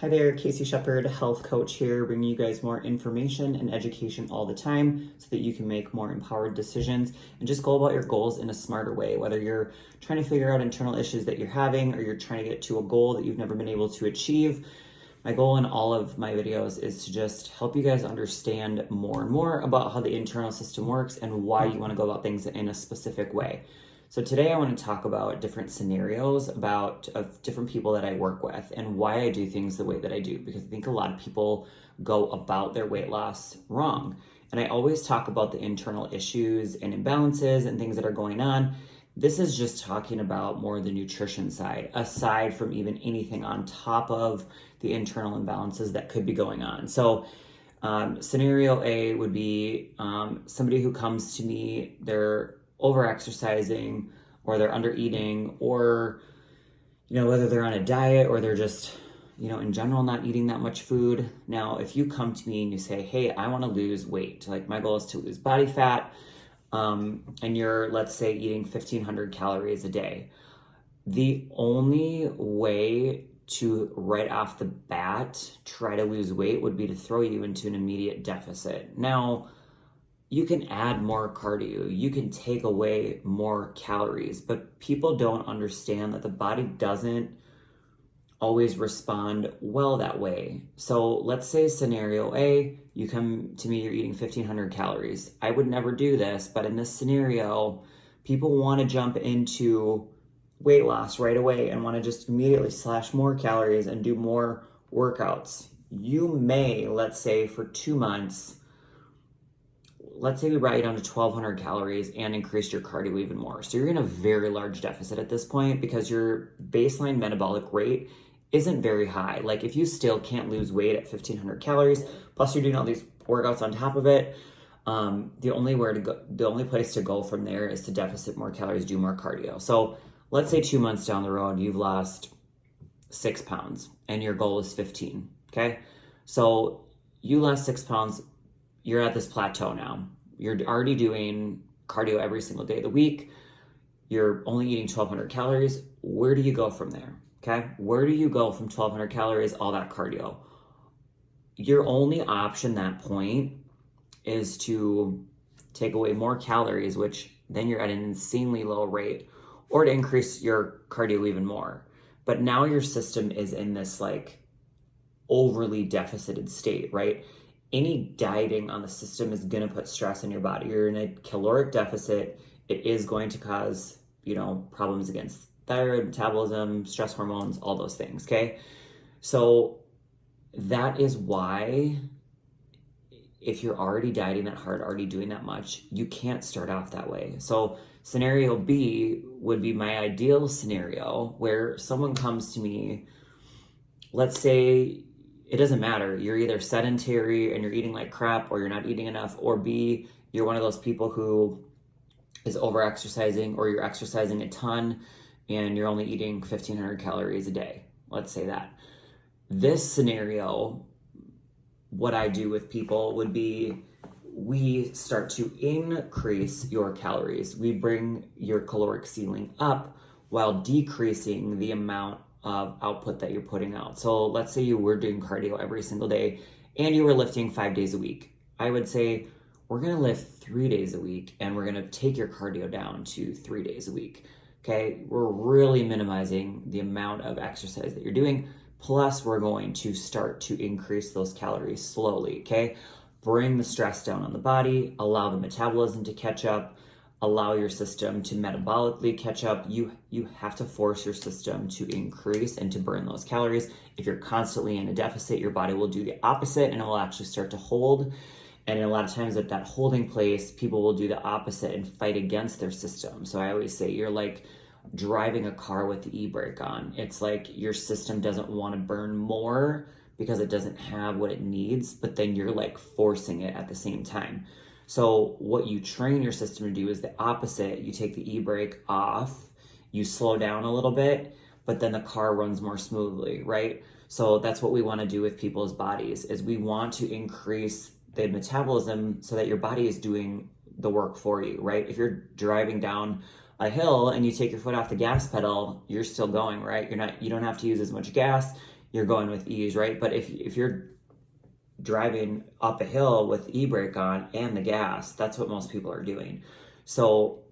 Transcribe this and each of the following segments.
Hi there, Casey Shepard, health coach here, bringing you guys more information and education all the time so that you can make more empowered decisions and just go about your goals in a smarter way. Whether you're trying to figure out internal issues that you're having or you're trying to get to a goal that you've never been able to achieve, my goal in all of my videos is to just help you guys understand more and more about how the internal system works and why you want to go about things in a specific way. So today I want to talk about different scenarios of different people that I work with and why I do things the way that I do, because I think a lot of people go about their weight loss wrong. And I always talk about the internal issues and imbalances and things that are going on. This is just talking about more the nutrition side, aside from even anything on top of the internal imbalances that could be going on. So scenario A would be somebody who comes to me, they're over-exercising or they're under-eating, or whether they're on a diet or they're just in general not eating that much food. Now if you come to me and you say, hey, I want to lose weight, like my goal is to lose body fat, and you're, let's say, eating 1,500 calories a day, the only way to right off the bat try to lose weight would be to throw you into an immediate deficit. Now you can add more cardio, you can take away more calories, but people don't understand that the body doesn't always respond well that way. So let's say scenario A, you come to me, you're eating 1,500 calories. I would never do this, but in this scenario, people want to jump into weight loss right away and want to just immediately slash more calories and do more workouts. You may, let's say for 2 months, let's say we brought you down to 1,200 calories and increased your cardio even more. So you're in a very large deficit at this point because your baseline metabolic rate isn't very high. Like if you still can't lose weight at 1,500 calories, plus you're doing all these workouts on top of it, the only place to go from there is to deficit more calories, do more cardio. So let's say 2 months down the road, you've lost 6 pounds and your goal is 15, okay? So you lost 6 pounds, you're at this plateau now. You're already doing cardio every single day of the week. You're only eating 1,200 calories. Where do you go from there? Okay? Where do you go from 1,200 calories, all that cardio? Your only option at that point is to take away more calories, which then you're at an insanely low rate, or to increase your cardio even more. But now your system is in this like overly deficited state, right? Any dieting on the system is going to put stress on your body. You're in a caloric deficit. It is going to cause, problems against thyroid, metabolism, stress hormones, all those things, okay? So that is why if you're already dieting that hard, already doing that much, you can't start off that way. So scenario B would be my ideal scenario where someone comes to me, let's say, it doesn't matter. You're either sedentary and you're eating like crap, or you're not eating enough, or B, you're one of those people who is over-exercising, or you're exercising a ton and you're only eating 1,500 calories a day. Let's say that. This scenario, what I do with people would be we start to increase your calories. We bring your caloric ceiling up while decreasing the amount of output that you're putting out. So let's say you were doing cardio every single day and you were lifting 5 days a week. I would say we're going to lift 3 days a week and we're going to take your cardio down to 3 days a week. Okay. We're really minimizing the amount of exercise that you're doing. Plus we're going to start to increase those calories slowly. Okay. Bring the stress down on the body, allow the metabolism to catch up, allow your system to metabolically catch up. You have to force your system to increase and to burn those calories. If you're constantly in a deficit, your body will do the opposite and it will actually start to hold. And a lot of times at that holding place, people will do the opposite and fight against their system. So I always say you're like driving a car with the e-brake on. It's like your system doesn't want to burn more because it doesn't have what it needs, but then you're like forcing it at the same time. So what you train your system to do is the opposite. You take the e-brake off, you slow down a little bit, but then the car runs more smoothly, right? So that's what we want to do with people's bodies, is we want to increase the metabolism so that your body is doing the work for you, right? If you're driving down a hill and you take your foot off the gas pedal, you're still going, right? You don't have to use as much gas. you're going with ease, right? But if you're driving up a hill with e-brake on and the gas, that's what most people are doing. So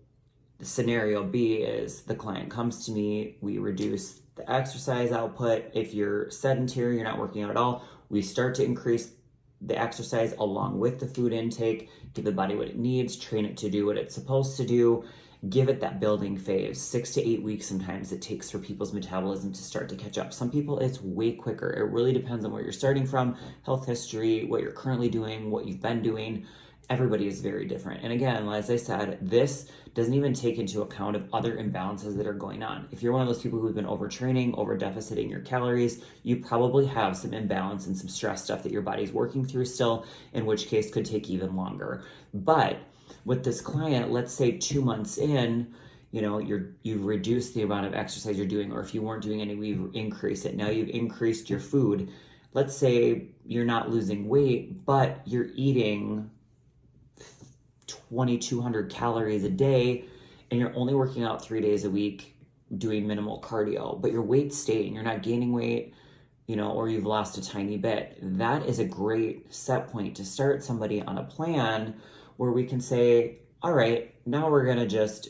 the scenario B is the client comes to me, we reduce the exercise output. If you're sedentary, you're not working out at all, we start to increase the exercise along with the food intake, give the body what it needs, train it to do what it's supposed to do, give it that building phase. 6 to 8 weeks sometimes it takes for people's metabolism to start to catch up. Some people it's way quicker. It really depends on where you're starting from, health history, what you're currently doing, what you've been doing. Everybody is very different. And again, as I said, this doesn't even take into account of other imbalances that are going on. If you're one of those people who've been overtraining, over deficiting your calories, you probably have some imbalance and some stress stuff that your body's working through still, in which case could take even longer. But with this client, let's say 2 months in, you've reduced the amount of exercise you're doing, or if you weren't doing any, we've increased it. Now you've increased your food. Let's say you're not losing weight, but you're eating 2,200 calories a day and you're only working out 3 days a week doing minimal cardio, but your weight's staying, you're not gaining weight, or you've lost a tiny bit. That is a great set point to start somebody on a plan where we can say, all right, now we're going to just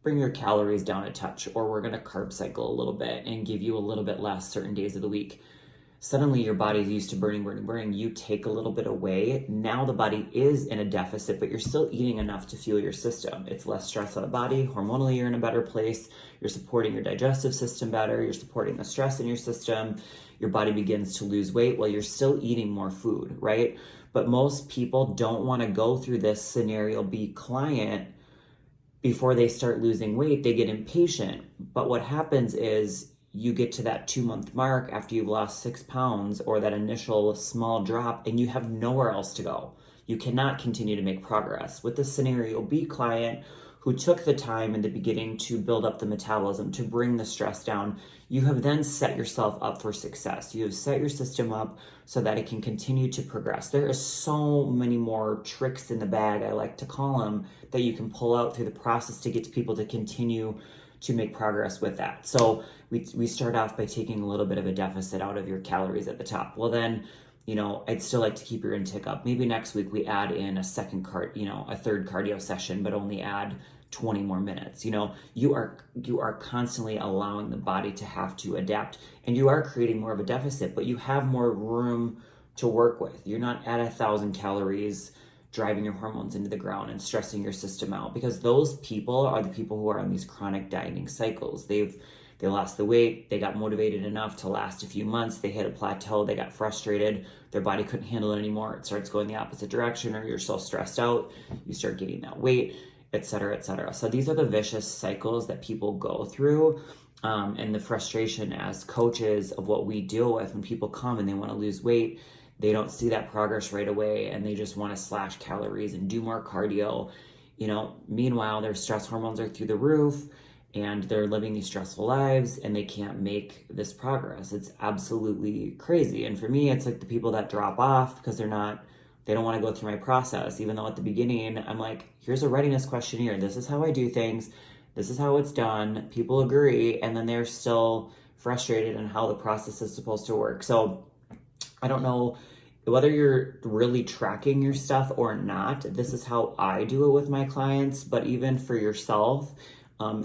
bring your calories down a touch, or we're going to carb cycle a little bit and give you a little bit less certain days of the week. Suddenly your body's used to burning. You take a little bit away. Now the body is in a deficit, but you're still eating enough to fuel your system. It's less stress on the body. Hormonally, you're in a better place. You're supporting your digestive system better. You're supporting the stress in your system. Your body begins to lose weight while you're still eating more food, right? But most people don't want to go through this scenario B client before they start losing weight. They get impatient. But what happens is you get to that 2-month mark after you've lost 6 pounds, or that initial small drop, and you have nowhere else to go. You cannot continue to make progress. With the scenario B client who took the time in the beginning to build up the metabolism, to bring the stress down, you have then set yourself up for success. You have set your system up so that it can continue to progress. There are so many more tricks in the bag, I like to call them, that you can pull out through the process to get to people to continue to make progress with that. So we start off by taking a little bit of a deficit out of your calories at the top. Well then, I'd still like to keep your intake up. Maybe next week we add in a third cardio session, but only add 20 more minutes. You are constantly allowing the body to have to adapt, and you are creating more of a deficit, but you have more room to work with. You're not at 1,000 calories driving your hormones into the ground and stressing your system out, because those people are the people who are on these chronic dieting cycles. They lost the weight, they got motivated enough to last a few months, they hit a plateau, they got frustrated, their body couldn't handle it anymore, it starts going the opposite direction, or you're so stressed out, you start getting that weight, etc., etc. So these are the vicious cycles that people go through, and the frustration as coaches of what we deal with when people come and they want to lose weight. They don't see that progress right away, and they just want to slash calories and do more cardio. Meanwhile, their stress hormones are through the roof, and they're living these stressful lives, and they can't make this progress. It's absolutely crazy. And for me, it's like the people that drop off because they don't want to go through my process, even though at the beginning, I'm like, here's a readiness questionnaire. This is how I do things. This is how it's done. People agree, and then they're still frustrated on how the process is supposed to work. So I don't know whether you're really tracking your stuff or not. This is how I do it with my clients, but even for yourself,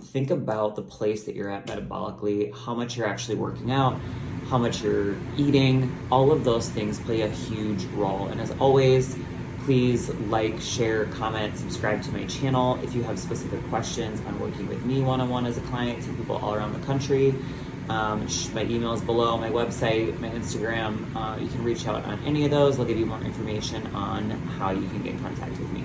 think about the place that you're at metabolically, how much you're actually working out, how much you're eating. All of those things play a huge role. And as always, please like, share, comment, subscribe to my channel. If you have specific questions on working with me one-on-one as a client, some people all around the country, my email is below, my website, my Instagram. You can reach out on any of those. I'll give you more information on how you can get in contact with me.